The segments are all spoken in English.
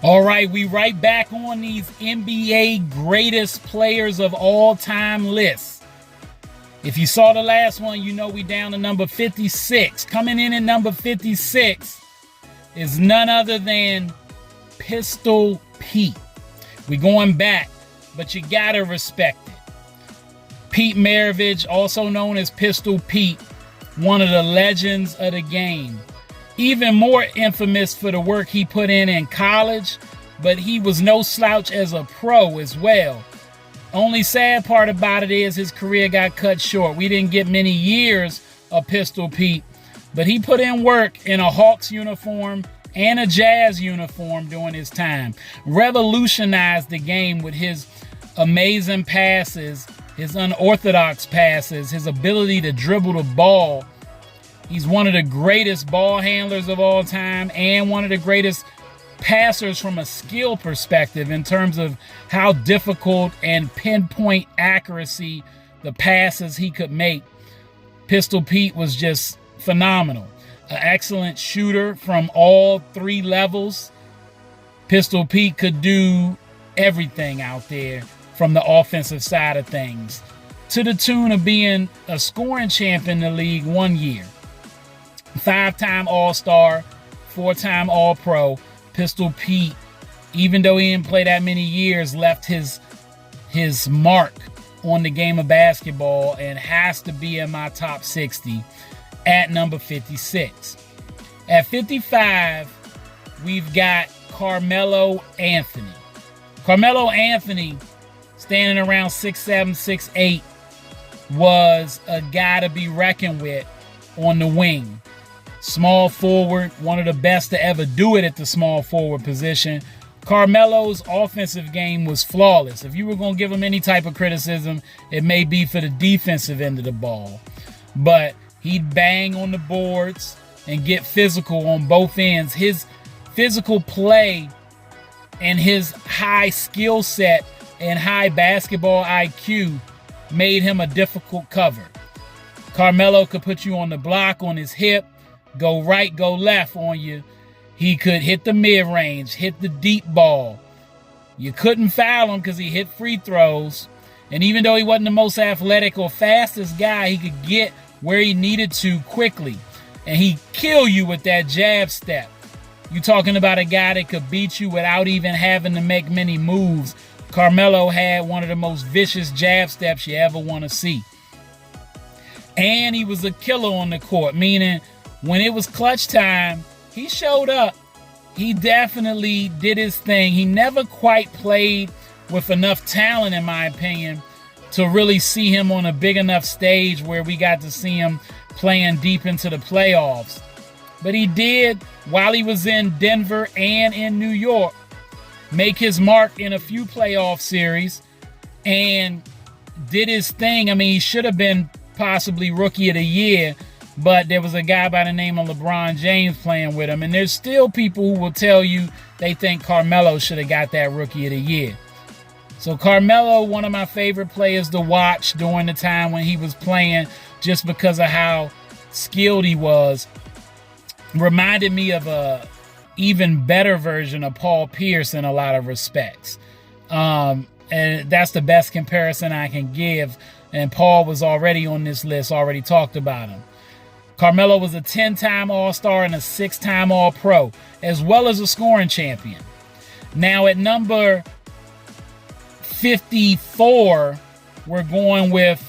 All right, we right back on these NBA greatest players of all time lists. If you saw the last one, you know we down to number 56. Coming in at number 56 is none other than Pistol Pete. We going back, but you gotta respect it. Pete Maravich, also known as Pistol Pete, one of the legends of the game. Even more infamous for the work he put in college, but he was no slouch as a pro as well. Only sad part about it is his career got cut short. We didn't get many years of Pistol Pete, but he put in work in a Hawks uniform and a Jazz uniform during his time. Revolutionized the game with his amazing passes, his unorthodox passes, his ability to dribble the ball. He's one of the greatest ball handlers of all time and one of the greatest passers from a skill perspective in terms of how difficult and pinpoint accuracy the passes he could make. Pistol Pete was just phenomenal. An excellent shooter from all three levels. Pistol Pete could do everything out there from the offensive side of things, to the tune of being a scoring champion in the league one year. 5-time All-Star, 4-time All-Pro. Pistol Pete, even though he didn't play that many years, left his mark on the game of basketball and has to be in my top 60 at number 56. At 55, we've got Carmelo Anthony. Carmelo Anthony, standing around 6'7", 6'8", was a guy to be reckoned with on the wing. Small forward, one of the best to ever do it at the small forward position. Carmelo's offensive game was flawless. If you were going to give him any type of criticism, it may be for the defensive end of the ball. But he'd bang on the boards and get physical on both ends. His physical play and his high skill set and high basketball IQ made him a difficult cover. Carmelo could put you on the block on his hip, go right, go left on you. He could hit the mid-range, hit the deep ball. You couldn't foul him because he hit free throws. And even though he wasn't the most athletic or fastest guy, he could get where he needed to quickly. And he'd kill you with that jab step. You're talking about a guy that could beat you without even having to make many moves. Carmelo had one of the most vicious jab steps you ever want to see. And he was a killer on the court, meaning when it was clutch time, he showed up. He definitely did his thing. He never quite played with enough talent, in my opinion, to really see him on a big enough stage where we got to see him playing deep into the playoffs. But he did, while he was in Denver and in New York, make his mark in a few playoff series and did his thing. I mean, he should have been possibly Rookie of the Year, but there was a guy by the name of LeBron James playing with him. And there's still people who will tell you they think Carmelo should have got that Rookie of the Year. So Carmelo, one of my favorite players to watch during the time when he was playing, just because of how skilled he was. Reminded me of a even better version of Paul Pierce in a lot of respects. And that's the best comparison I can give. And Paul was already on this list, already talked about him. Carmelo was a 10-time All-Star and a 6-time All-Pro, as well as a scoring champion. Now at number 54, we're going with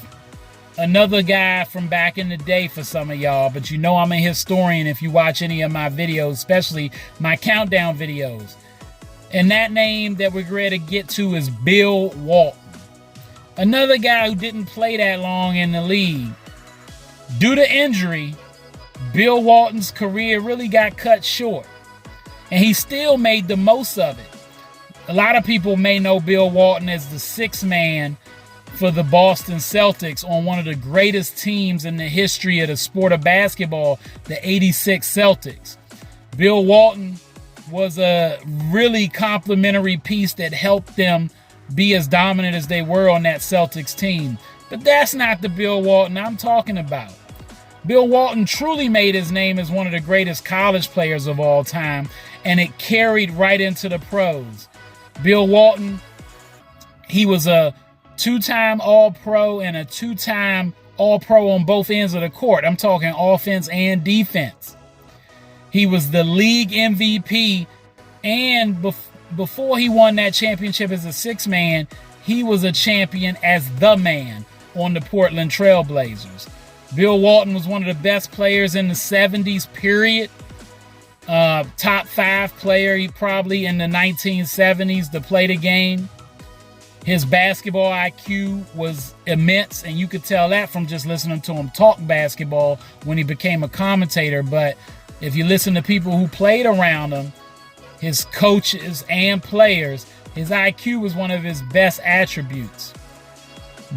another guy from back in the day for some of y'all, but you know I'm a historian if you watch any of my videos, especially my countdown videos. And that name that we're ready to get to is Bill Walton. Another guy who didn't play that long in the league. Due to injury, Bill Walton's career really got cut short, and he still made the most of it. A lot of people may know Bill Walton as the sixth man for the Boston Celtics on one of the greatest teams in the history of the sport of basketball, the '86 Celtics. Bill Walton was a really complimentary piece that helped them be as dominant as they were on that Celtics team. But that's not the Bill Walton I'm talking about. Bill Walton truly made his name as one of the greatest college players of all time, and it carried right into the pros. Bill Walton, he was a two-time All-Pro and a two-time All-Pro on both ends of the court. I'm talking offense and defense. He was the league MVP, and before he won that championship as a six-man, he was a champion as the man on the Portland Trail Blazers. Bill Walton was one of the best players in the 70s, period. Top 5 player probably in the 1970s to play the game. His basketball IQ was immense, and you could tell that from just listening to him talk basketball when he became a commentator. But if you listen to people who played around him, his coaches and players, his IQ was one of his best attributes.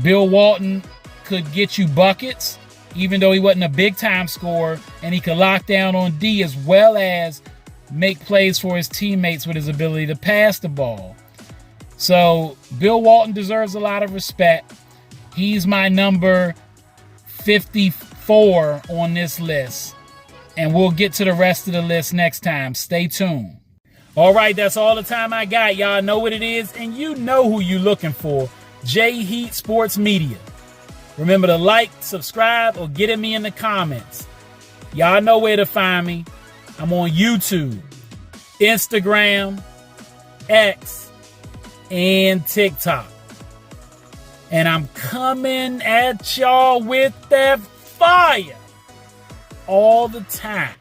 Bill Walton could get you buckets, even though he wasn't a big-time scorer, and he could lock down on D as well as make plays for his teammates with his ability to pass the ball. So Bill Walton deserves a lot of respect. He's my number 54 on this list, and we'll get to the rest of the list next time. Stay tuned. All right, that's all the time I got. Y'all know what it is, and you know who you're looking for. JHEATsportsmedia. Remember to like, subscribe, or get at me in the comments. Y'all know where to find me. I'm on YouTube, Instagram, X, and TikTok. And I'm coming at y'all with that fire all the time.